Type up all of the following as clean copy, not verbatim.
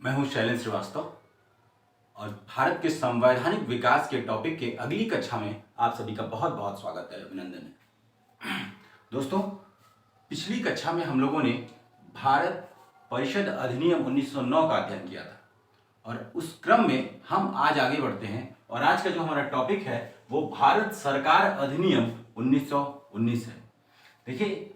मैं हूं शैलेंद्र श्रीवास्तव और भारत के संवैधानिक विकास के टॉपिक के अगली कक्षा में आप सभी का बहुत बहुत स्वागत है, अभिनंदन है। दोस्तों, पिछली कक्षा में हम लोगों ने भारत परिषद अधिनियम 1909 का अध्ययन किया था और उस क्रम में हम आज आगे बढ़ते हैं और आज का जो हमारा टॉपिक है वो भारत सरकार अधिनियम 1919 है। देखिए,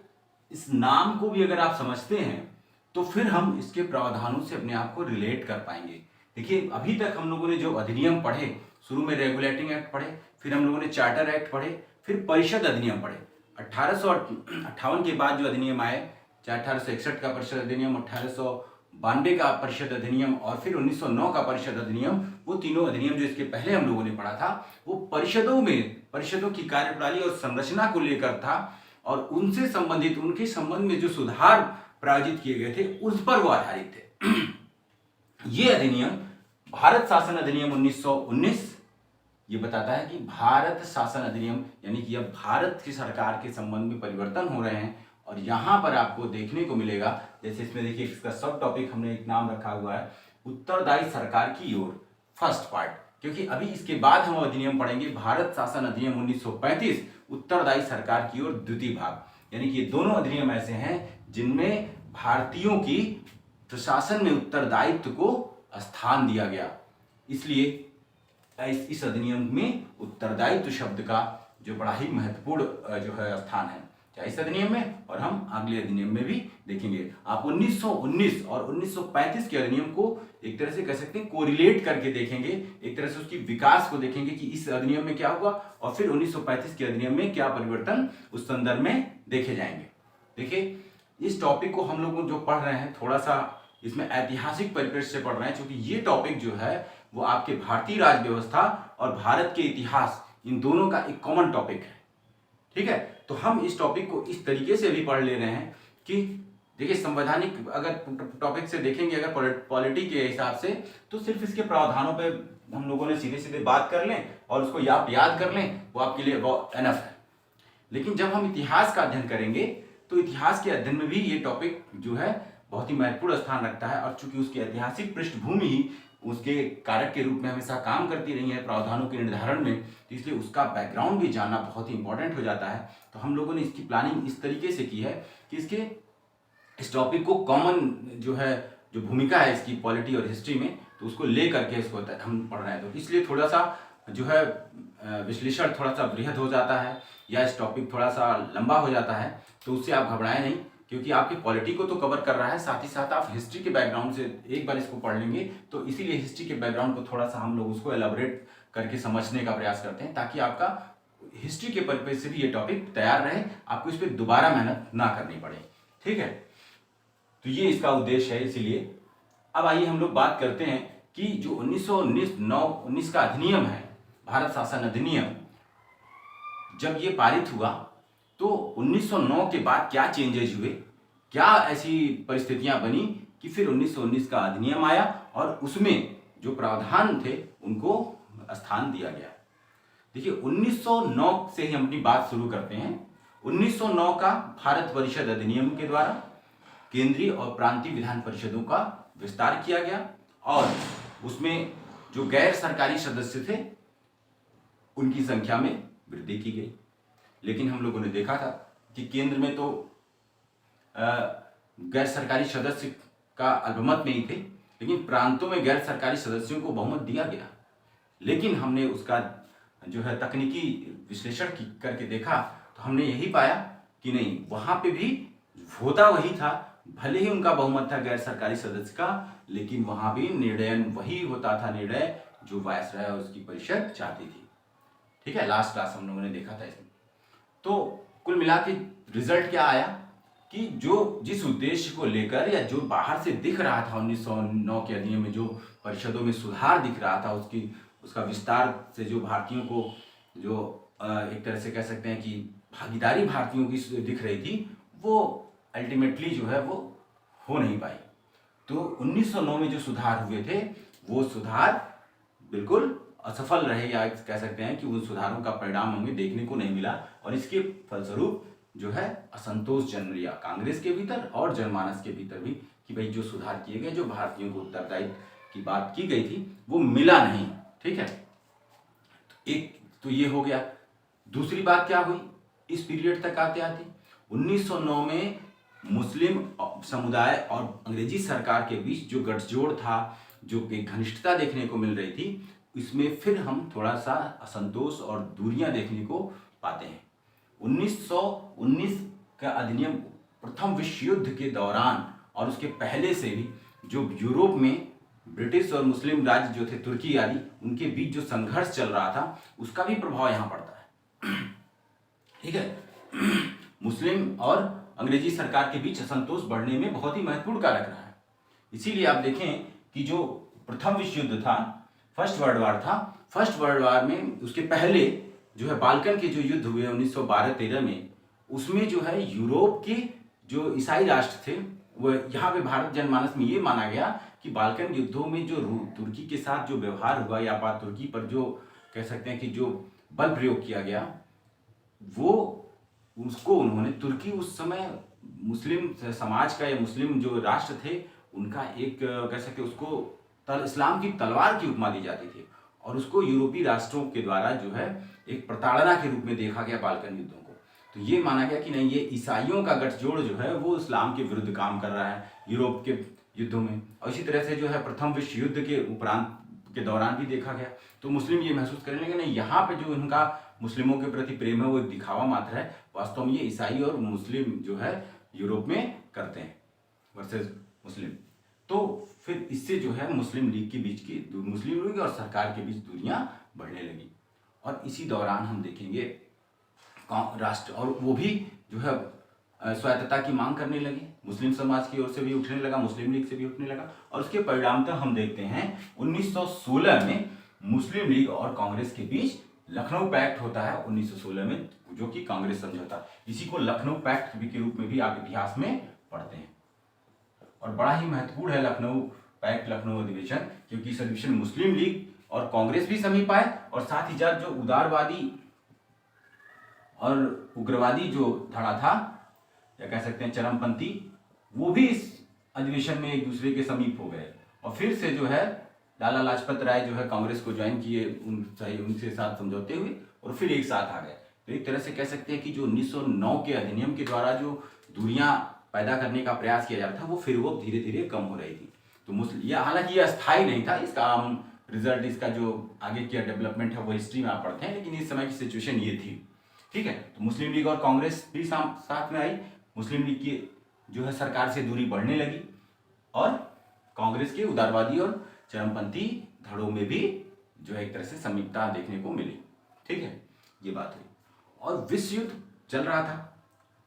इस नाम को भी अगर आप समझते हैं तो फिर हम इसके प्रावधानों से अपने आप को रिलेट कर पाएंगे। देखिए, अभी तक हम लोगों ने जो अधिनियम पढ़े, शुरू में रेगुलेटिंग एक्ट पढ़े, फिर हम लोगों ने चार्टर एक्ट पढ़े, फिर परिषद अधिनियम पढ़े। 1858 के बाद जो अधिनियम आए, चाहे 1861 का परिषद अधिनियम, 1892 का परिषद अधिनियम और फिर 1909 का परिषद अधिनियम, वो तीनों अधिनियम जो इसके पहले हम लोगों ने पढ़ा था वो परिषदों की कार्यप्रणाली और संरचना को लेकर था और उनसे संबंधित, उनके संबंध में जो सुधार प्रायोजित किए गए थे उस पर वो आधारित थे। ये अधिनियम भारत शासन अधिनियम 1919 ये बताता है कि भारत शासन अधिनियम यानी कि अब भारत की सरकार के संबंध में परिवर्तन हो रहे हैं और यहां पर आपको देखने को मिलेगा, जैसे इसमें देखिए इसका सब टॉपिक हमने एक नाम रखा हुआ है, उत्तरदायी सरकार की ओर, फर्स्ट पार्ट, क्योंकि अभी इसके बाद हम अधिनियम पढ़ेंगे भारत शासन अधिनियम 1935 उत्तरदायी सरकार की ओर द्वितीय भाग। यानी कि ये दोनों अधिनियम ऐसे हैं जिनमें भारतीयों की प्रशासन में उत्तरदायित्व को स्थान दिया गया। इसलिए इस अधिनियम में उत्तरदायित्व शब्द का जो बड़ा ही महत्वपूर्ण जो है स्थान है, चाहे इस अधिनियम में और हम अगले अधिनियम में भी देखेंगे। आप 1919 और 1935 के अधिनियम को एक तरह से कह सकते हैं कोरिलेट करके देखेंगे, एक तरह से उसकी विकास को देखेंगे कि इस अधिनियम में क्या हुआ और फिर 1935 के अधिनियम में क्या परिवर्तन उस संदर्भ में देखे जाएंगे। देखिए, इस टॉपिक को हम लोग जो पढ़ रहे हैं थोड़ा सा इसमें ऐतिहासिक परिप्रेक्ष्य से पढ़ रहे हैं, क्योंकि ये टॉपिक जो है वो आपके भारतीय राज्य व्यवस्था और भारत के इतिहास, इन दोनों का एक कॉमन टॉपिक है। ठीक है, तो हम इस टॉपिक को इस तरीके से भी पढ़ ले रहे हैं कि देखिए, संवैधानिक अगर टॉपिक से देखेंगे, अगर पॉलिटी के हिसाब से, तो सिर्फ इसके प्रावधानों पे हम लोगों ने सीधे सीधे बात कर लें और उसको याद कर लें, वो आपके लिए एनफ है। लेकिन जब हम इतिहास का अध्ययन करेंगे तो इतिहास के अध्ययन में भी ये टॉपिक जो है बहुत ही महत्वपूर्ण स्थान रखता है और चूंकि उसकी ऐतिहासिक पृष्ठभूमि ही उसके कारक के रूप में हमेशा काम करती रही है प्रावधानों के निर्धारण में, तो इसलिए उसका बैकग्राउंड भी जानना बहुत ही इंपॉर्टेंट हो जाता है। तो हम लोगों ने इसकी प्लानिंग इस तरीके से की है कि इस टॉपिक को कॉमन जो है, जो भूमिका है इसकी पॉलिटी और हिस्ट्री में, तो उसको ले करके इसको हम पढ़ रहे हैं। तो इसलिए थोड़ा सा जो है विश्लेषण थोड़ा सा बृहद हो जाता है या इस टॉपिक थोड़ा सा लंबा हो जाता है, तो उससे आप घबराएं नहीं, क्योंकि आपकी पॉलिटी को तो कवर कर रहा है, साथ ही साथ आप हिस्ट्री के बैकग्राउंड से एक बार इसको पढ़ लेंगे, तो इसीलिए हिस्ट्री के बैकग्राउंड को थोड़ा सा हम लोग उसको एलाबोरेट करके समझने का प्रयास करते हैं ताकि आपका हिस्ट्री के पर्पज से भी ये टॉपिक तैयार रहे, आपको इस पर दोबारा मेहनत ना करनी पड़े। ठीक है, तो ये इसका उद्देश्य है। इसीलिए अब आइए हम लोग बात करते हैं कि जो 1919 का अधिनियम है, भारत शासन अधिनियम, जब ये पारित हुआ तो 1909 के बाद क्या चेंजेज हुए, क्या ऐसी परिस्थितियां बनी कि फिर 1919 का अधिनियम आया और उसमें जो प्रावधान थे उनको स्थान दिया गया। देखिए, 1909 से ही हम अपनी बात शुरू करते हैं। 1909 का भारत परिषद अधिनियम के द्वारा केंद्रीय और प्रांतीय विधान परिषदों का विस्तार किया गया और उसमें जो गैर सरकारी सदस्य थे उनकी संख्या में वृद्धि की गई। लेकिन हम लोगों ने देखा था कि केंद्र में तो गैर सरकारी सदस्य का अल्पमत में ही थे, लेकिन प्रांतों में गैर सरकारी सदस्यों को बहुमत दिया गया। लेकिन हमने उसका जो है तकनीकी विश्लेषण करके देखा तो हमने यही पाया कि नहीं, वहां पे भी होता वही था, भले ही उनका बहुमत था गैर सरकारी सदस्य का, लेकिन वहां भी निर्णय वही होता था, निर्णय जो वायसराय और उसकी परिषद चाहती थी। ठीक है, लास्ट क्लास हम लोगों ने देखा था इसमें। तो कुल मिला के रिजल्ट क्या आया कि जो जिस उद्देश्य को लेकर या जो बाहर से दिख रहा था 1909 के अधिनियम में, जो परिषदों में सुधार दिख रहा था, उसका विस्तार से जो भारतीयों को जो एक तरह से कह सकते हैं कि भागीदारी भारतीयों की दिख रही थी, वो अल्टीमेटली जो है वो हो नहीं पाई। तो 1909 में जो सुधार हुए थे वो सुधार बिल्कुल असफल रहे, या कह सकते हैं कि उन सुधारों का परिणाम हमें देखने को नहीं मिला और इसके फलस्वरूप जो है असंतोष जन्म लिया कांग्रेस के भीतर और जनमानस के भीतर भी कि भाई जो सुधार किए गए, जो भारतीयों को उत्तरदायित्व की बात की गई थी वो मिला नहीं। ठीक है, एक तो ये हो गया। दूसरी बात क्या हुई इस पीरियड तक आते आते 1909 में मुस्लिम समुदाय और अंग्रेजी सरकार के बीच जो गठजोड़ था, जो एक घनिष्ठता देखने को मिल रही थी, इसमें फिर हम थोड़ा सा असंतोष और दूरियां देखने को पाते हैं। 1919 का अधिनियम प्रथम विश्व युद्ध के दौरान और उसके पहले से भी जो यूरोप में ब्रिटिश और मुस्लिम राज्य जो थे तुर्की आदि, उनके बीच जो संघर्ष चल रहा था उसका भी प्रभाव यहाँ पड़ता है। ठीक है, मुस्लिम और अंग्रेजी सरकार के बीच असंतोष बढ़ने में बहुत ही महत्वपूर्ण कारक रहा है। इसीलिए आप देखें कि जो प्रथम विश्व युद्ध था, फर्स्ट वर्ल्ड वार था, फर्स्ट वर्ल्ड वार में उसके पहले जो है बाल्कन के जो युद्ध हुए 1912-13 में, उसमें जो है यूरोप के जो ईसाई राष्ट्र थे वो यहाँ पे भारत जनमानस में ये माना गया कि बाल्कन युद्धों में जो तुर्की के साथ जो व्यवहार हुआ या तुर्की पर जो कह सकते हैं कि जो बल प्रयोग किया गया, वो उसको उन्होंने, तुर्की उस समय मुस्लिम समाज का या मुस्लिम जो राष्ट्र थे उनका एक कह सकते उसको इस्लाम की तलवार की उपमा दी जाती थी और उसको यूरोपीय राष्ट्रों के द्वारा जो है एक प्रताड़ना के रूप में देखा गया बाल्कन युद्धों को। तो ये माना गया कि नहीं, ये ईसाइयों का गठजोड़ जो है वो इस्लाम के विरुद्ध काम कर रहा है यूरोप के युद्धों में। और इसी तरह से जो है प्रथम विश्व युद्ध के उपरांत के दौरान भी देखा गया। तो मुस्लिम ये महसूस करने लगे नहीं, यहाँ पे जो इनका मुस्लिमों के प्रति प्रेम है वो एक दिखावा मात्र है, वास्तव में ये ईसाई और मुस्लिम जो है यूरोप में करते हैं वर्सेस मुस्लिम। तो फिर इससे जो है मुस्लिम लीग के बीच की, मुस्लिम लीग और सरकार के बीच दूरियां बढ़ने लगी। और इसी दौरान हम देखेंगे राष्ट्र और वो भी जो है स्वायत्तता की मांग करने लगे, मुस्लिम समाज की ओर से भी उठने लगा, मुस्लिम लीग से भी उठने लगा। और उसके परिणामतः हम देखते हैं 1916 में मुस्लिम लीग और कांग्रेस के बीच लखनऊ पैक्ट होता है 1916 में, जो कि कांग्रेस समझौता, इसी को लखनऊ पैक्ट के रूप में भी आप इतिहास में पढ़ते हैं। और बड़ा ही महत्वपूर्ण है लखनऊ पैक्ट, लखनऊ अधिवेशन, क्योंकि इस अधिवेशन मुस्लिम लीग और कांग्रेस भी समीप आए और साथ ही साथ जो उदारवादी और उग्रवादी जो धड़ा था या कह सकते हैं चरमपंथी, वो भी इस अधिवेशन में एक दूसरे के समीप हो गए और फिर से जो है लाला लाजपत राय जो है कांग्रेस को ज्वाइन किए उनसे साथ समझौते हुए और फिर एक साथ आ गए। तो एक तरह से कह सकते हैं कि जो 1909 के अधिनियम के द्वारा जो दूरियां पैदा करने का प्रयास किया जा रहा था वो धीरे धीरे कम हो रही थी। तो यह हालांकि यह अस्थायी नहीं था, इसका हम रिजल्ट, इसका जो आगे किया डेवलपमेंट है वो हिस्ट्री में आप पढ़ते हैं, लेकिन इस समय की सिचुएशन ये थी। ठीक है, तो मुस्लिम लीग और कांग्रेस भी साथ में आई, मुस्लिम लीग की जो है सरकार से दूरी बढ़ने लगी और कांग्रेस के उदारवादी और चरमपंथी धड़ों में भी जो है एक तरह से समीपता देखने को मिली। ठीक है, ये बात हुई। और विश्व युद्ध चल रहा था।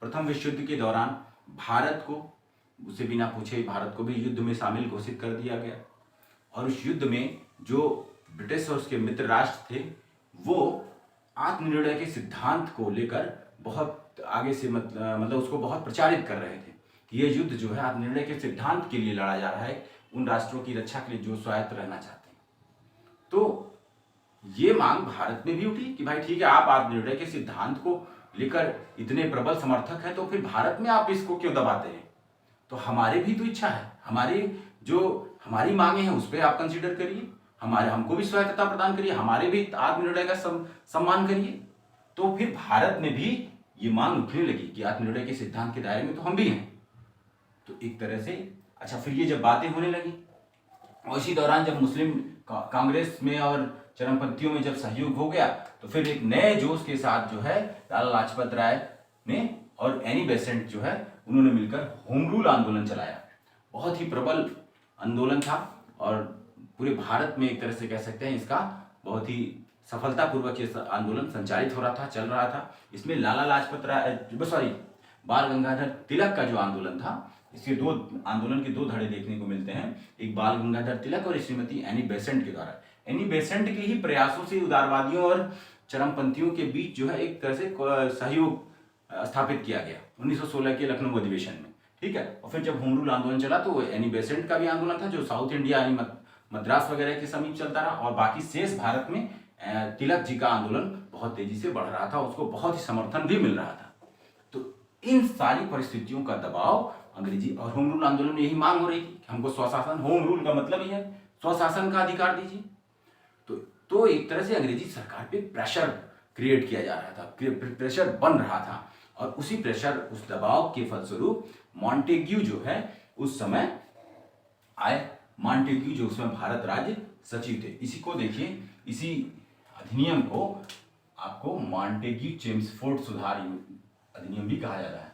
प्रथम विश्व युद्ध के दौरान भारत को, उसे बिना पूछे भारत को भी युद्ध में शामिल घोषित कर दिया गया और उस युद्ध में जो ब्रिटिश और उसके मित्र राष्ट्र थे वो आत्मनिर्णय के सिद्धांत को लेकर बहुत आगे से मतलब उसको बहुत प्रचारित कर रहे थे कि ये युद्ध जो है आत्मनिर्णय के सिद्धांत के लिए लड़ा जा रहा है, उन राष्ट्रों की रक्षा के लिए जो स्वायत्त रहना चाहते हैं। तो ये मांग भारत में भी उठी कि भाई ठीक है, आप आत्मनिर्णय के सिद्धांत को लेकर इतने प्रबल समर्थक हैं तो फिर भारत में आप इसको क्यों दबाते हैं? तो हमारे भी तो इच्छा है, हमारी मांगे हैं उस पर आप कंसीडर करिए, हमको भी स्वायत्तता प्रदान करिए, हमारे भी आत्मनिर्णय का सम्मान करिए। तो फिर भारत में भी ये मांग उठने लगी कि आत्मनिर्णय के सिद्धांत के दायरे में तो हम भी हैं। तो एक तरह से अच्छा, फिर ये जब बातें होने लगी और इसी दौरान जब मुस्लिम कांग्रेस में और चरमपंथियों में जब सहयोग हो गया तो फिर एक नए जोश के साथ जो है लाला लाजपत राय ने और एनी बेसेंट जो है उन्होंने मिलकर होम रूल आंदोलन चलाया। बहुत ही प्रबल आंदोलन था और पूरे भारत में एक तरह से कह सकते हैं इसका बहुत ही सफलतापूर्वक ये आंदोलन संचालित हो रहा था, चल रहा था। इसमें लाला लाजपत राय बाल गंगाधर तिलक का जो आंदोलन था, इसके आंदोलन के दो धड़े देखने को मिलते हैं, एक बाल गंगाधर तिलक और श्रीमती एनी बेसेंट के द्वारा। एनी बेसेंट के ही प्रयासों से उदारवादियों और चरमपंथियों के बीच जो है एक तरह से सहयोग स्थापित किया गया 1916 के लखनऊ अधिवेशन में। ठीक है, और फिर जब होम रूल आंदोलन चला तो एनी बेसेंट का भी आंदोलन था जो साउथ इंडिया यानी मद्रास वगैरह के समीप चलता रहा और बाकी शेष भारत में तिलक जी का आंदोलन बहुत तेजी से बढ़ रहा था, उसको बहुत ही समर्थन भी मिल रहा था। तो इन सारी परिस्थितियों का दबाव अंग्रेजी और होम रूल आंदोलन में यही मांग हो रही थी कि हमको स्वशासन, होम रूल का मतलब ही है स्वशासन का अधिकार दीजिए। तो एक तरह से अंग्रेजी सरकार पे प्रेशर क्रिएट किया जा रहा था, प्रेशर बन रहा था, और उसी प्रेशर, उस दबाव के फलस्वरूप मॉन्टेग्यू जो है उस समय आए। मॉन्टेग्यू जो उसमें भारत राज्य सचिव थे, इसी को देखिए, इसी अधिनियम को आपको मॉन्टेग्यू चेम्सफोर्ड सुधार अधिनियम भी कहा जाता है।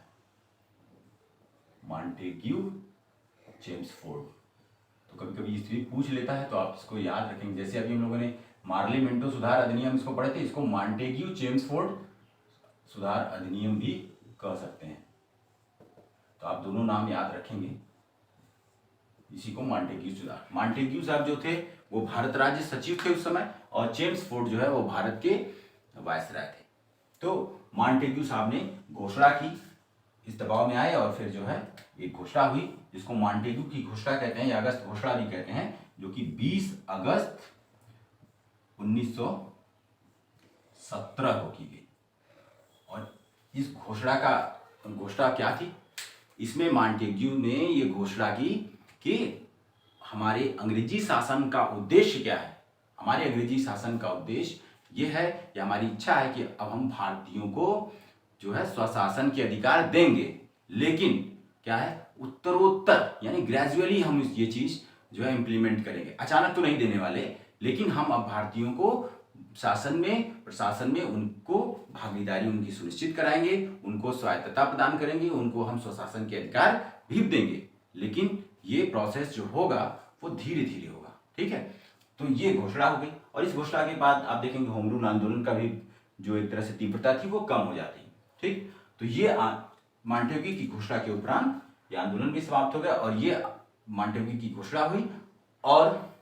मॉन्टेग्यू चेम्सफोर्ड, तो कभी कभी इसलिए पूछ लेता है तो आप इसको याद रखेंगे। जैसे अभी हम लोगों ने मार्ले मिंटो सुधार अधिनियम इसको पढ़े थे, इसको मॉन्टेग्यू चेम्सफोर्ड सुधार अधिनियम भी कह सकते हैं। तो आप दोनों नाम याद रखेंगे, इसी को मॉन्टेग्यू सुधार। मॉन्टेग्यू साहब जो थे वो भारत राज्य सचिव थे उस समय, और चेम्सफोर्ड जो है वो भारत के वायसराय थे। तो मॉन्टेग्यू साहब ने घोषणा की, इस दबाव में आए, और फिर जो है एक घोषणा हुई जिसको मॉन्टेग्यू की घोषणा कहते हैं, या अगस्त घोषणा भी कहते हैं, जो कि 20 अगस्त 1917 को की गई। और इस घोषणा क्या थी? इसमें मॉन्टेग्यू ने ये घोषणा की कि हमारे अंग्रेजी शासन का उद्देश्य क्या है। हमारे अंग्रेजी शासन का उद्देश्य ये है, या हमारी इच्छा है कि अब हम भारतीयों को जो है स्वशासन के अधिकार देंगे, लेकिन क्या है, उत्तरोत्तर यानी ग्रेजुअली हम ये चीज जो है इम्प्लीमेंट करेंगे। अचानक तो नहीं देने वाले, लेकिन हम अब भारतीयों को शासन में, प्रशासन में उनको भागीदारी उनकी सुनिश्चित कराएंगे, उनको स्वायत्तता प्रदान करेंगे, उनको हम स्वशासन के अधिकार भी देंगे, लेकिन ये प्रोसेस जो होगा वो धीरे धीरे होगा। ठीक है, तो ये घोषणा हो गई, और इस घोषणा के बाद आप देखेंगे होम रूल आंदोलन का भी जो एक तरह से तीव्रता थी वो कम हो जाती। ठीक, तो ये मॉन्टेग्यू की घोषणा के उपरांत ये आंदोलन भी समाप्त हो गया, और ये मॉन्टेग्यू की घोषणा हुई, और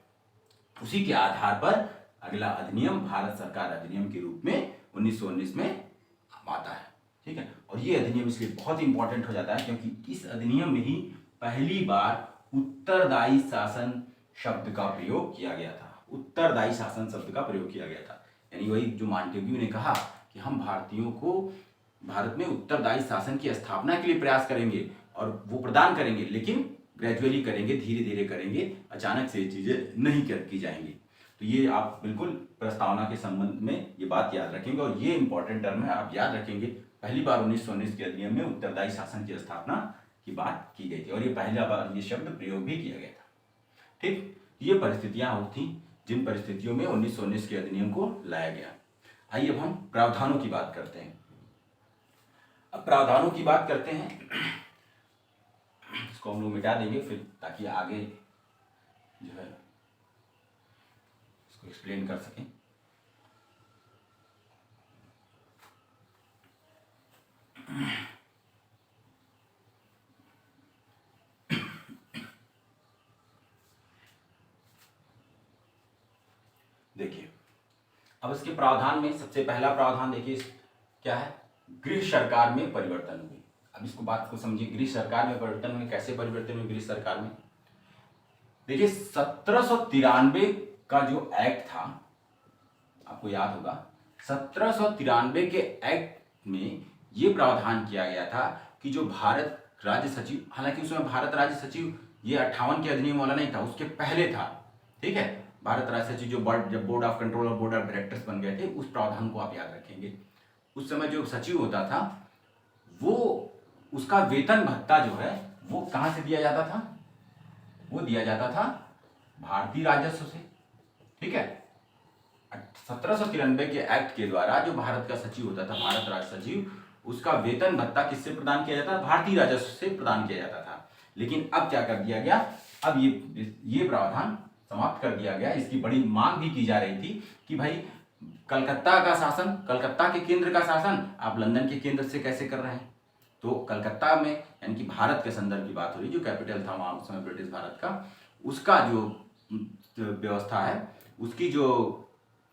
उसी के आधार पर अगला अधिनियम भारत सरकार अधिनियम के रूप में 1919 में आता है। ठीक है, और ये अधिनियम इसलिए बहुत इंपॉर्टेंट हो जाता है क्योंकि इस अधिनियम में ही पहली बार उत्तरदायी शासन शब्द का प्रयोग किया गया था। उत्तरदायी शासन शब्द का प्रयोग किया गया था, यानी वही जो मॉन्टेग्यू ने कहा कि हम भारतीयों को भारत में उत्तरदायी शासन की स्थापना के लिए प्रयास करेंगे, और वो प्रदान करेंगे, लेकिन ग्रेजुअली करेंगे, धीरे धीरे करेंगे, अचानक से ये चीजें नहीं की जाएंगी। तो ये आप बिल्कुल प्रस्तावना के संबंध में ये बात याद रखेंगे, और ये इंपॉर्टेंट टर्म है, आप याद रखेंगे। पहली बार 1919 के अधिनियम में उत्तरदायी शासन की स्थापना की बात की गई थी, और ये पहला बार ये शब्द प्रयोग भी किया गया था। ठीक, ये परिस्थितियां थी जिन परिस्थितियों में 1919 के अधिनियम को लाया गया। आइए अब हम प्रावधानों की बात करते हैं। अब प्रावधानों की बात करते हैं, इसको हम लोग मिटा देंगे फिर, ताकि आगे जो है इसको एक्सप्लेन कर सकें। देखिए, अब इसके प्रावधान में सबसे पहला प्रावधान देखिए क्या है, गृह सरकार में परिवर्तन हुए। अब इसको बात को समझिए, गृह सरकार में परिवर्तन हुए, कैसे परिवर्तन हुए गृह सरकार में? देखिए, 1793 का जो एक्ट था, आपको याद होगा, 1793 के एक्ट में ये प्रावधान किया गया था कि जो भारत राज्य सचिव, हालांकि उसमें भारत राज्य सचिव ये 58 के अधिनियम वाला नहीं था, उसके पहले था। ठीक है, भारत राज्य सचिव जब बोर्ड ऑफ कंट्रोल और बोर्ड ऑफ डायरेक्टर्स बन गए थे, उस प्रावधान को आप याद रखेंगे। उस समय जो सचिव होता था वो, उसका वेतन भत्ता जो है वो कहां से दिया जाता था? वो दिया जाता था भारतीय राजस्व से। ठीक है, 1793 के एक्ट के द्वारा जो भारत का सचिव होता था, भारत राज्य सचिव, उसका वेतन भत्ता किससे प्रदान किया जाता था? भारतीय राजस्व से प्रदान किया जाता था। लेकिन अब क्या कर दिया गया, अब ये प्रावधान समाप्त कर दिया गया। इसकी बड़ी मांग भी की जा रही थी कि भाई कलकत्ता का शासन, कलकत्ता के केंद्र का शासन आप लंदन के केंद्र से कैसे कर रहे हैं? तो कलकत्ता में, यानी कि भारत के संदर्भ की बात हो रही, जो कैपिटल था वहां उस समय ब्रिटिश भारत का, उसका जो व्यवस्था है, उसकी जो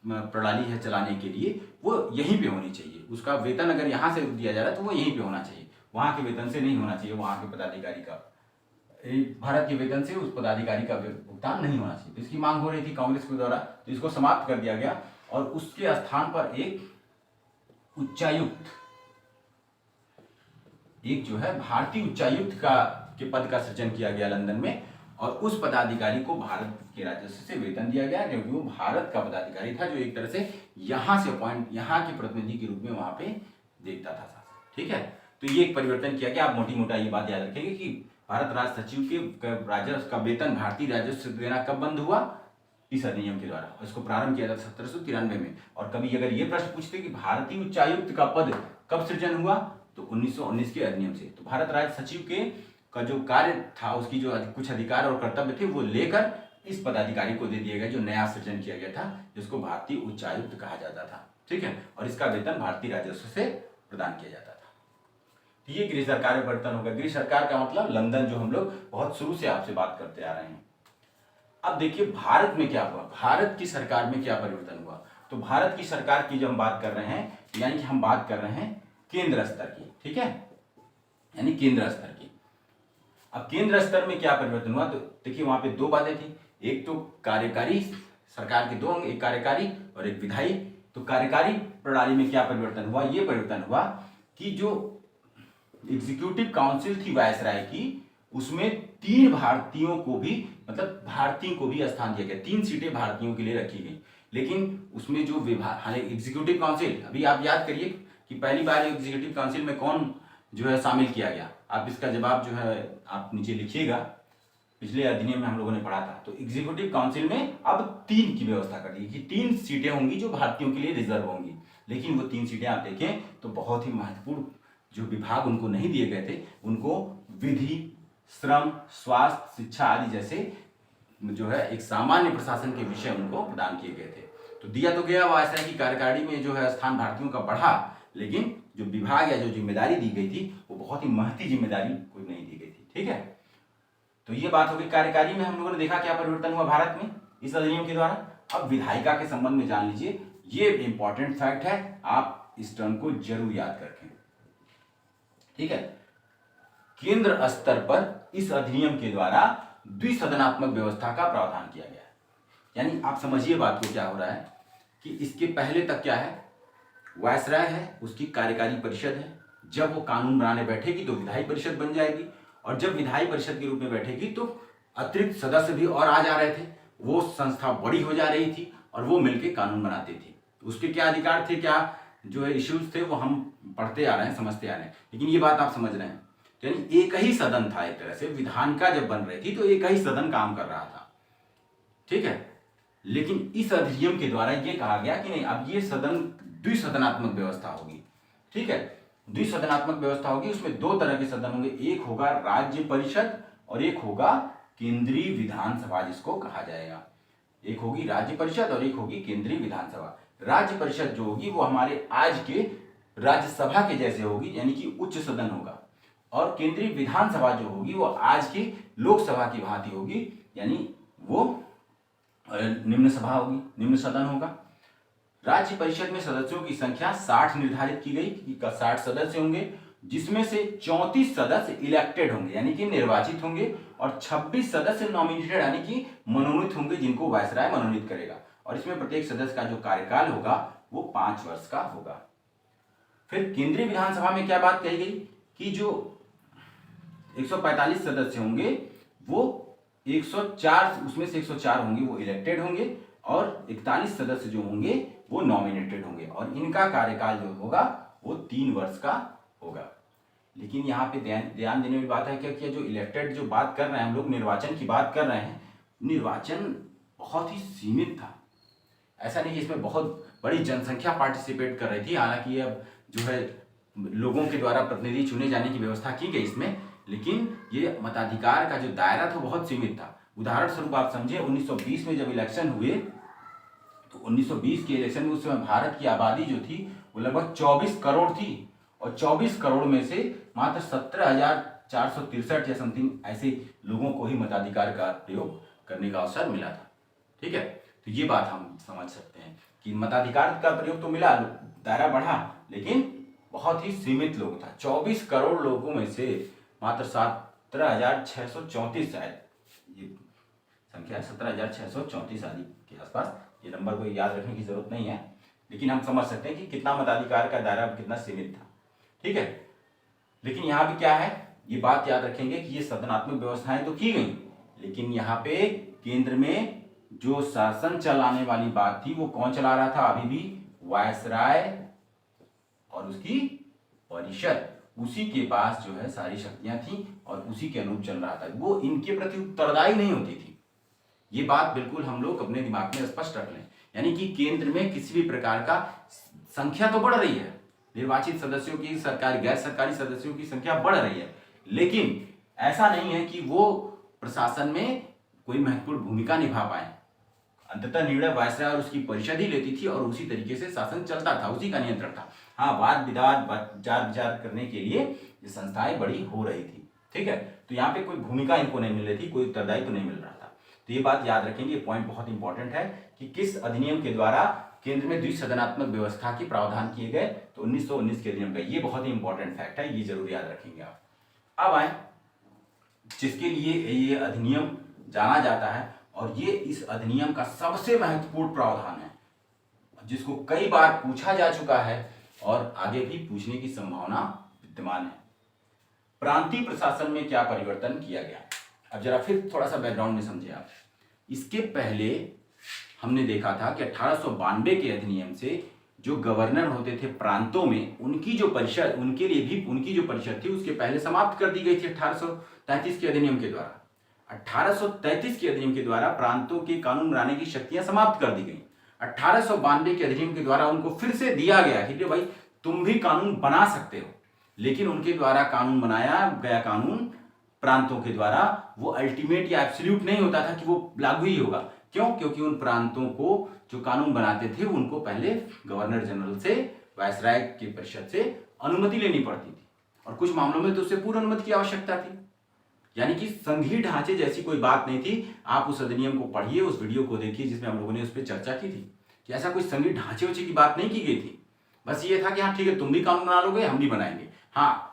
प्रणाली है चलाने के लिए, वो यहीं पे होनी चाहिए। उसका वेतन अगर यहाँ से दिया जा रहा है तो वो यहीं पे होना चाहिए, वहां के वेतन से नहीं होना चाहिए। वहां के पदाधिकारी का, भारत के वेतन से उस पदाधिकारी का भुगतान नहीं होना चाहिए। तो इसकी मांग हो रही थी कांग्रेस के द्वारा, तो इसको समाप्त कर दिया गया, और उसके स्थान पर एक उच्चायुक्त एक जो है भारतीय उच्चायुक्त का के पद का सृजन किया गया लंदन में, और उस पदाधिकारी को भारत के राजस्व से वेतन दिया गया, क्योंकि वो भारत का पदाधिकारी था जो एक तरह से यहाँ से अपॉइंट, यहाँ के प्रतिनिधि के रूप में वहां पे देखता था शासन। ठीक है, तो ये एक परिवर्तन किया गया। आप मोटी मोटा ये बात याद रखेंगे कि भारत राज सचिव के राजस्व का वेतन भारतीय राजस्व देना कब बंद हुआ, इस अधिनियम के द्वारा। इसको प्रारंभ किया था 1793 में। और कभी अगर ये प्रश्न पूछते कि भारतीय उच्चायुक्त का पद कब सृजन हुआ, तो 1919 के अधिनियम से। तो भारत राज सचिव के का जो कार्य था, उसकी जो कुछ अधिकार और कर्तव्य थे, वो लेकर इस पदाधिकारी को दे दिया गया, जो नया सृजन किया गया था, जिसको भारतीय उच्चायुक्त कहा जाता था। ठीक है, और इसका वेतन भारतीय राजस्व से प्रदान किया जाता था। तो ये गृह सरकार में परिवर्तन होगा। गृह सरकार का मतलब लंदन, जो हम लोग बहुत शुरू से आपसे बात करते आ रहे हैं। अब देखिए भारत में क्या हुआ, भारत की सरकार में क्या परिवर्तन हुआ। तो भारत की सरकार की जब हम बात कर रहे हैं, यानी कि हम बात कर रहे हैं केंद्र स्तर की। ठीक है, यानी केंद्र स्तर की। अब केंद्र स्तर में क्या परिवर्तन हुआ, तो देखिए वहां पे दो बातें थी। एक तो कार्यकारी, सरकार के दो अंग, एक कार्यकारी और एक विधायी। तो कार्यकारी प्रणाली में क्या परिवर्तन हुआ, ये परिवर्तन हुआ कि जो एग्जीक्यूटिव काउंसिल थी वायसराय की, उसमें 3 भारतीयों को भी, मतलब भारतीयों को भी स्थान दिया गया। 3 सीटें भारतीयों के लिए रखी गई। लेकिन उसमें जो विभाग, हाँ, एग्जीक्यूटिव काउंसिल, अभी आप याद करिए कि पहली बार एग्जीक्यूटिव काउंसिल में कौन जो है शामिल किया गया। आप इसका जवाब जो है आप नीचे लिखिएगा, पिछले अधिनियम में हम लोगों ने पढ़ा था। तो एग्जीक्यूटिव काउंसिल में अब 3 की व्यवस्था कर दी कि 3 सीटें होंगी जो भारतीयों के लिए रिजर्व होंगी। लेकिन वो 3 सीटें आप देखें तो बहुत ही महत्वपूर्ण जो विभाग उनको नहीं दिए गए थे, उनको विधि, श्रम, स्वास्थ्य, शिक्षा आदि जैसे जो है एक सामान्य प्रशासन के विषय उनको प्रदान किए गए थे। तो दिया तो गया वायसराय की कार्यकारिणी में जो है स्थान भारतीयों का बढ़ा, लेकिन जो विभाग या जो जिम्मेदारी दी गई थी वो बहुत ही महती जिम्मेदारी कोई नहीं दी गई थी। ठीक है, तो ये बात हो गई कार्यकारी में। हम लोगों ने देखा क्या परिवर्तन हुआ भारत में इस अधिनियम के द्वारा। अब विधायिका के संबंध में जान लीजिए, ये इंपॉर्टेंट फैक्ट है, आप इस टर्म को जरूर याद रखें। ठीक है, केंद्र स्तर पर इस अधिनियम के द्वारा द्विसदनात्मक व्यवस्था का प्रावधान किया गया है। यानी आप समझिए बात को, क्या हो रहा है कि इसके पहले तक क्या है, वायसराय है, उसकी कार्यकारी परिषद है। जब वो कानून बनाने बैठेगी तो विधायी परिषद बन जाएगी, और जब विधायी परिषद के रूप में बैठेगी तो अतिरिक्त सदस्य भी और आ जा रहे थे। वो संस्था बड़ी हो जा रही थी और वो मिलकर कानून बनाते थे। उसके क्या अधिकार थे, क्या जो है इश्यूज थे, वो हम पढ़ते आ रहे हैं, समझते आ रहे हैं। लेकिन ये बात आप समझ रहे हैं, यानी एक ही सदन था। एक तरह से विधान का जब बन रही थी तो एक ही सदन काम कर रहा था। ठीक है, लेकिन इस अधिनियम के द्वारा ये कहा गया कि नहीं, अब ये सदन द्विसदनात्मक व्यवस्था होगी। ठीक है, द्विसदनात्मक व्यवस्था होगी। उसमें 2 तरह के सदन होंगे, एक होगा राज्य परिषद और एक होगा केंद्रीय विधानसभा, जिसको कहा जाएगा। एक होगी राज्य परिषद और एक होगी केंद्रीय विधानसभा। राज्य परिषद जो होगी वो हमारे आज के राज्यसभा के जैसे होगी, यानी कि उच्च सदन होगा। और केंद्रीय विधानसभा जो होगी वो आज की लोकसभा की भांति होगी, यानी वो निम्न सभा होगी, निम्न सदन होगा। राज्य परिषद में सदस्यों की संख्या 60 निर्धारित की गई कि 60 सदस्य होंगे, जिसमें से 34 सदस्य इलेक्टेड होंगे, यानी कि निर्वाचित होंगे, और 26 सदस्य नॉमिनेटेड, यानी कि मनोनीत होंगे, जिनको वायसराय मनोनीत करेगा। और इसमें प्रत्येक सदस्य का जो कार्यकाल होगा वो 5 वर्ष का होगा। फिर केंद्रीय विधानसभा में क्या बात कही गई कि जो 145 सदस्य होंगे वो 104, उसमें से 104 होंगे वो इलेक्टेड होंगे, और 41 सदस्य जो होंगे वो नॉमिनेटेड होंगे, और इनका कार्यकाल जो होगा वो 3 वर्ष का होगा। लेकिन यहाँ पे ध्यान देने की बात है क्या, जो इलेक्टेड जो बात कर रहे हैं हम लोग, निर्वाचन की बात कर रहे हैं, निर्वाचन बहुत ही सीमित था। ऐसा नहीं कि इसमें बहुत बड़ी जनसंख्या पार्टिसिपेट कर रही थी। हालांकि अब जो है लोगों के द्वारा प्रतिनिधि चुने जाने की व्यवस्था की गई इसमें, लेकिन ये मताधिकार का जो दायरा था बहुत सीमित था। उदाहरण स्वरूप आप समझे, 1920 में जब इलेक्शन हुए, तो 1920 के इलेक्शन में उस समय भारत की आबादी जो थी वो लगभग 24 करोड़ थी, और 24 करोड़ में से मात्र 17,463 या समथिंग ऐसे लोगों को ही मताधिकार का प्रयोग करने का अवसर मिला था। ठीक है, तो ये बात हम समझ सकते हैं कि मताधिकार का प्रयोग तो मिला, दायरा बढ़ा, लेकिन बहुत ही सीमित लोग था। 24 करोड़ लोगों में से मात्र 17,634, शायद ये संख्या 17,634 आदि के आसपास, ये नंबर को याद रखने की जरूरत नहीं है, लेकिन हम समझ सकते हैं कि कितना मताधिकार का दायरा कितना सीमित था। ठीक है, लेकिन यहाँ भी क्या है, ये बात याद रखेंगे कि ये सदनात्मक व्यवस्थाएं तो की गई, लेकिन यहाँ पे केंद्र में जो शासन चलाने वाली बात थी वो कौन चला रहा था, अभी भी वायसराय और उसकी परिषद, उसी के पास जो है सारी शक्तियां थी और उसी के अनुरूप चल रहा था, वो इनके प्रति उत्तरदायी नहीं होती थी। ये बात बिल्कुल हम लोग अपने दिमाग में स्पष्ट रख लें। यानी कि केंद्र में किसी भी प्रकार का संख्या तो बढ़ रही है, निर्वाचित सदस्यों की, सरकारी गैर सरकारी सदस्यों की संख्या बढ़ रही है, लेकिन ऐसा नहीं है कि वो प्रशासन में कोई महत्वपूर्ण भूमिका निभा पाए। अंततः निर्णय वायसराय और उसकी परिषद ही लेती थी और उसी तरीके से शासन चलता था, उसी का नियंत्रण था। हाँ, वाद विवाद विचार करने के लिए ये संस्थाएं बड़ी हो रही थी, ठीक है। तो यहाँ पे कोई भूमिका इनको नहीं मिल रही थी, कोई उत्तरदायित्व तो नहीं मिल रहा था। तो ये बात याद रखेंगे, ये पॉइंट बहुत इंपॉर्टेंट है कि किस अधिनियम के द्वारा केंद्र में द्विसदनात्मक व्यवस्था के प्रावधान किए गए, तो 1919 के अधिनियम का। ये बहुत ही इंपॉर्टेंट फैक्ट है, ये जरूर याद रखेंगे आप। अब आए जिसके लिए ये अधिनियम जाना जाता है, और ये इस अधिनियम का सबसे महत्वपूर्ण प्रावधान है, जिसको कई बार पूछा जा चुका है और आगे भी पूछने की संभावना विद्यमान है। प्रांतीय प्रशासन में क्या परिवर्तन किया गया? अब जरा फिर थोड़ा सा बैकग्राउंड में समझिए आप। इसके पहले हमने देखा था कि 1892 के अधिनियम से जो गवर्नर होते थे प्रांतों में, उनकी जो परिषद, उनके लिए भी उनकी जो परिषद थी उसके पहले समाप्त कर दी गई थी 1833 के अधिनियम के द्वारा। 1833 के अधिनियम के द्वारा प्रांतों के कानून बनाने की शक्तियां समाप्त कर दी गई। 1892 के अधिनियम के द्वारा उनको फिर से दिया गया कि भाई तुम भी कानून बना सकते हो, लेकिन उनके द्वारा कानून बनाया गया कानून प्रांतों के द्वारा वो अल्टीमेट या एब्सोल्यूट नहीं होता था कि वो लागू ही होगा। क्यों? क्योंकि उन प्रांतों को जो कानून बनाते थे उनको पहले गवर्नर जनरल से, वायसराय की परिषद से अनुमति लेनी पड़ती थी, और कुछ मामलों में तो उससे पूर्व अनुमति की आवश्यकता थी। यानी कि संघीय ढांचे जैसी कोई बात नहीं थी। आप उस अधिनियम को पढ़िए, उस वीडियो को देखिए जिसमें हम लोगों ने उस पर चर्चा की थी कि ऐसा कोई संघीय ढांचे उचे की बात नहीं की गई थी। बस ये था कि हाँ ठीक है, तुम भी कानून बना लोगे, हम भी बनाएंगे, हाँ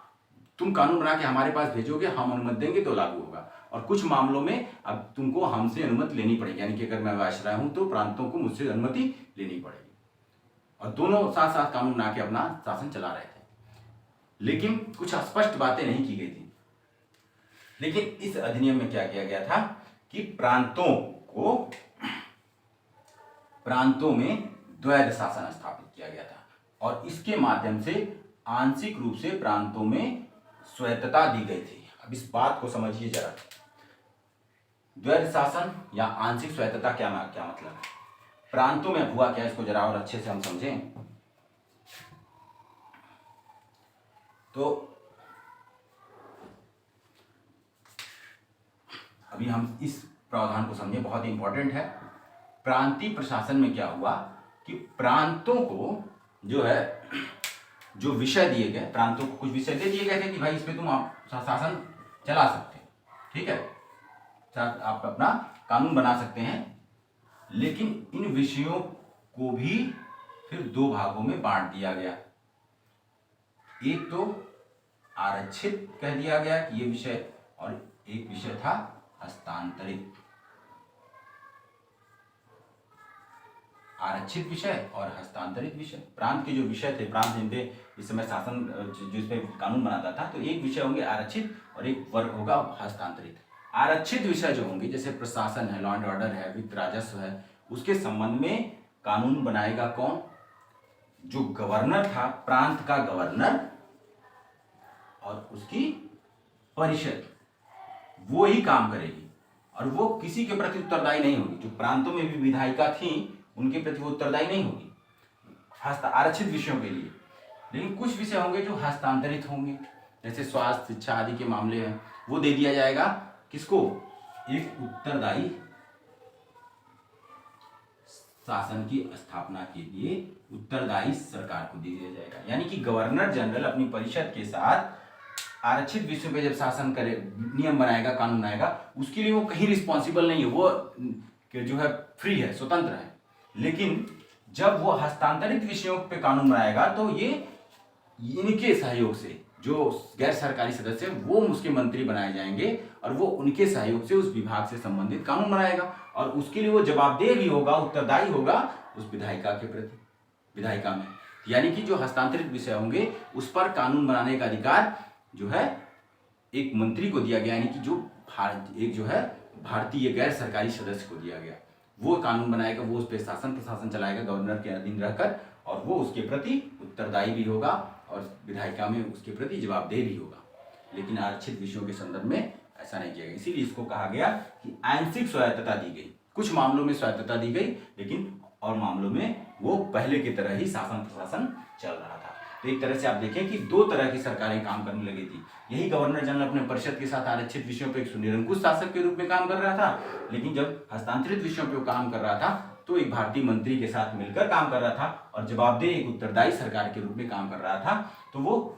तुम कानून बना के हमारे पास भेजोगे, हम अनुमति देंगे तो लागू होगा। और कुछ मामलों में अब तुमको हमसे अनुमति लेनी पड़ेगी, यानी कि अगर मैं वायसराय हूं तो प्रांतों को मुझसे अनुमति लेनी पड़ेगी। और दोनों साथ साथ कानून बना के अपना शासन चला रहे थे, लेकिन कुछ अस्पष्ट बातें नहीं की गई थी। लेकिन इस अधिनियम में क्या किया गया था कि प्रांतों में द्वैध शासन स्थापित किया गया था, और इसके माध्यम से आंशिक रूप से प्रांतों में स्वायत्तता दी गई थी। अब इस बात को समझिए जरा, द्वैध शासन या आंशिक स्वायत्तता क्या मतलब है? प्रांतों में हुआ क्या, इसको जरा और अच्छे से हम समझें। तो अभी हम इस प्रावधान को समझें, बहुत ही इंपॉर्टेंट है। प्रांतीय प्रशासन में क्या हुआ कि प्रांतों को जो है, जो विषय दिए गए, प्रांतों को कुछ विषय दे दिए गए थे कि भाई इसमें तुम आप शासन चला सकते हैं, ठीक है, आप अपना कानून बना सकते हैं। लेकिन इन विषयों को भी फिर दो भागों में बांट दिया गया। एक तो आरक्षित कह दिया गया कि ये विषय, और एक विषय था हस्तांतरित। आरक्षित विषय और हस्तांतरित विषय, प्रांत के जो विषय थे, प्रांत जिनपे इस समय शासन जिसपे कानून बनाता था, तो एक विषय होंगे आरक्षित और एक वर्ग होगा हस्तांतरित। आरक्षित विषय जो होंगे, जैसे प्रशासन है, लॉ एंड ऑर्डर है, वित्त राजस्व है, उसके संबंध में कानून बनाएगा कौन? जो गवर्नर था, प्रांत का गवर्नर और उसकी परिषद, वो ही काम करेगी, और वो किसी के प्रति उत्तरदायी नहीं होगी। जो प्रांतों में भी विधायिका थी उनके प्रति वो उत्तरदायी नहीं होगी आरक्षित विषयों के लिए। लेकिन कुछ विषय होंगे जो हस्तांतरित होंगे, जैसे स्वास्थ्य, शिक्षा आदि के मामले हैं, वो दे दिया जाएगा किसको? एक उत्तरदायी शासन की स्थापना के लिए उत्तरदायी सरकार को दे दिया जाएगा। यानी कि गवर्नर जनरल अपनी परिषद के साथ आरक्षित विषयों पे जब शासन करे, नियम बनाएगा, कानून बनाएगा, उसके लिए वो कहीं रिस्पॉन्सिबल नहीं है, वो जो है फ्री है, स्वतंत्र है। लेकिन जब वो हस्तांतरित विषयों पे कानून बनाएगा तो ये इनके सहयोग से, जो गैर सरकारी सदस्य हैं वो उसके मंत्री बनाए जाएंगे, और वो उनके सहयोग से उस विभाग से संबंधित कानून बनाएगा, और उसके लिए वो जवाबदेह भी होगा, उत्तरदायी होगा उस विधायिका के प्रति, विधायिका में। यानी कि जो हस्तांतरित विषय होंगे उस पर कानून बनाने का अधिकार जो है एक मंत्री को दिया गया, यानी कि जो एक जो है भारतीय गैर सरकारी सदस्य को दिया गया। वो कानून बनाएगा, वो उस पर शासन प्रशासन चलाएगा गवर्नर के अधीन रहकर, और वो उसके प्रति उत्तरदायी भी होगा और विधायिका में उसके प्रति जवाबदेह भी होगा। लेकिन आरक्षित विषयों के संदर्भ में ऐसा नहीं किया गया, इसीलिए इसको कहा गया कि आंशिक स्वायत्तता दी गई। कुछ मामलों में स्वायत्तता दी गई, लेकिन और मामलों में वो पहले की तरह ही शासन प्रशासन चल रहा था। तो एक तरह से आप देखें कि दो तरह की सरकारें काम करने लगी थी। यही गवर्नर जनरल अपने परिषद के साथ आरक्षित विषयों पर एक निरंकुश शासक के रूप में काम कर रहा था, लेकिन जब हस्तांतरित विषयों पर काम कर रहा था तो एक भारतीय मंत्री के साथ मिलकर काम कर रहा था और जवाबदेह एक उत्तरदायी सरकार के रूप में काम कर रहा था। तो वो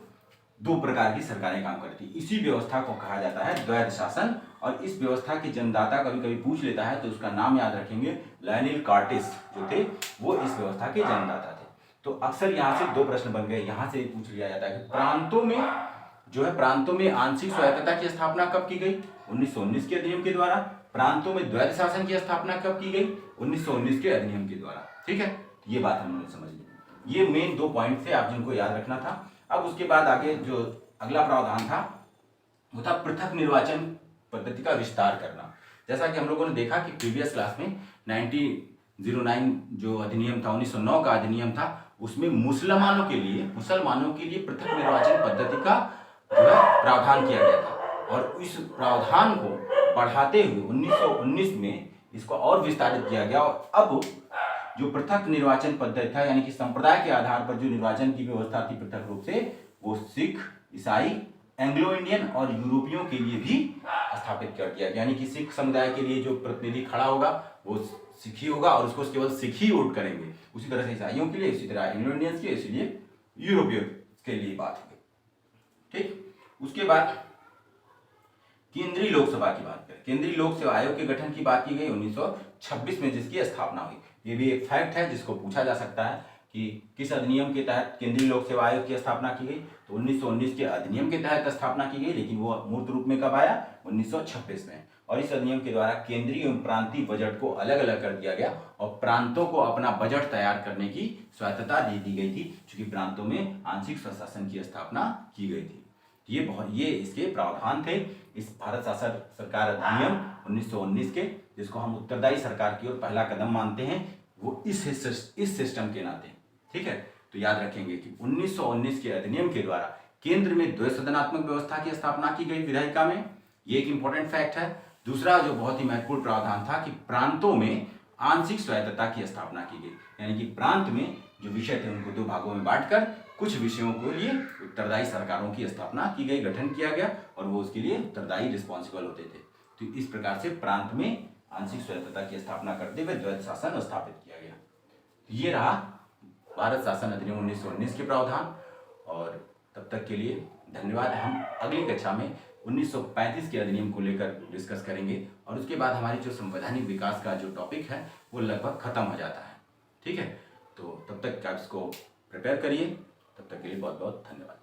दो प्रकार की सरकारें काम करती। इसी व्यवस्था को कहा जाता है द्वैध शासन, और इस व्यवस्था के जन्मदाता कभी कभी पूछ लेता है तो उसका नाम याद रखेंगे, लायनिल कार्टिस जो थे वो इस व्यवस्था के जन्मदाता थे। तो अक्सर यहाँ से दो प्रश्न बन गए, यहाँ से पूछ लिया जाता है कि प्रांतों में आंशिक स्वायत्तता की स्थापना कब की गई? 1919 के अधिनियम के द्वारा। प्रांतों में द्वैध शासन की स्थापना कब की गई? 1919 के अधिनियम के द्वारा। ठीक है, ये बात हमने समझ ली। ये मेन दो पॉइंट थे आप जिनको याद रखना था। अब उसके बाद आगे जो अगला प्रावधान था वो था पृथक निर्वाचन पद्धति का विस्तार करना। जैसा कि हम लोगों ने देखा कि प्रीवियस क्लास में 1909 जो अधिनियम था, 1909 का अधिनियम था, उसमें मुसलमानों के लिए पृथक निर्वाचन पद्धति का जो है प्रावधान किया गया था, और इस प्रावधान को बढ़ाते हुए 1919 में इसको और विस्तारित किया गया। और अब जो पृथक निर्वाचन पद्धति था, यानी कि संप्रदाय के आधार पर जो निर्वाचन की व्यवस्था थी पृथक रूप से, वो सिख, ईसाई, एंग्लो इंडियन और यूरोपियों के लिए भी स्थापित कर दिया गया। यानी कि सिख समुदाय के लिए जो प्रतिनिधि खड़ा होगा वो सिख ही होगा और उसको केवल सिख ही वोट करेंगे। उसी तरह से ईसाइयों के लिए, इसी तरह एंग्लो इंडियंस के, इसीलिए यूरोपियों के लिए बात हो गई। ठीक, उसके बाद केंद्रीय लोकसभा की बात करें। केंद्रीय लोक सेवा आयोग के गठन की बात की गई 1926 में, जिसकी स्थापना हुई। ये भी एक फैक्ट है जिसको पूछा जा सकता है कि किस अधिनियम के तहत केंद्रीय लोक सेवा आयोग की स्थापना की गई। तो 1919 के अधिनियम के तहत स्थापना की गई, लेकिन वो मूर्त रूप में कब आया? 1926 में। और इस अधिनियम के द्वारा केंद्रीय एवं प्रांतीय बजट को अलग अलग कर दिया गया और प्रांतों को अपना बजट तैयार करने की स्वायत्तता दे दी गई थी, क्योंकि प्रांतों में आंशिक स्वशासन की स्थापना की गई थी। ये इसके प्रावधान थे इस भारत शासन सरकार अधिनियम 1919 के, जिसको हम उत्तरदायी सरकार की ओर पहला कदम मानते हैं, वो इस सिस्टम के नाते। ठीक है, तो याद रखेंगे कि 1919 के अधिनियम के द्वारा केंद्र में द्वैसदनात्मक व्यवस्था की स्थापना की गई विधायिका में। ये एक इंपॉर्टेंट फैक्ट है। दूसरा जो बहुत ही महत्वपूर्ण प्रावधान था कि प्रांतों में आंशिक स्वायत्तता की स्थापना की गई, यानी कि प्रांत में जो विषय थे उनको दो भागों में बांटकर कुछ विषयों के लिए उत्तरदायी सरकारों की स्थापना की गई, गठन किया गया, और वो उसके लिए उत्तरदायी रिस्पॉन्सिबल होते थे। तो इस प्रकार से प्रांत में आंशिक स्वायत्तता की स्थापना करते हुए द्वैध शासन स्थापित किया गया। ये रहा भारत शासन अधिनियम 1919 के प्रावधान। और तब तक के लिए धन्यवाद। हम अगली कक्षा में 1935 के अधिनियम को लेकर डिस्कस करेंगे, और उसके बाद हमारी जो संवैधानिक विकास का जो टॉपिक है वो लगभग खत्म हो जाता है। ठीक है, तो तब तक आप इसको प्रिपेयर करिए। तब तक के लिए बहुत बहुत धन्यवाद।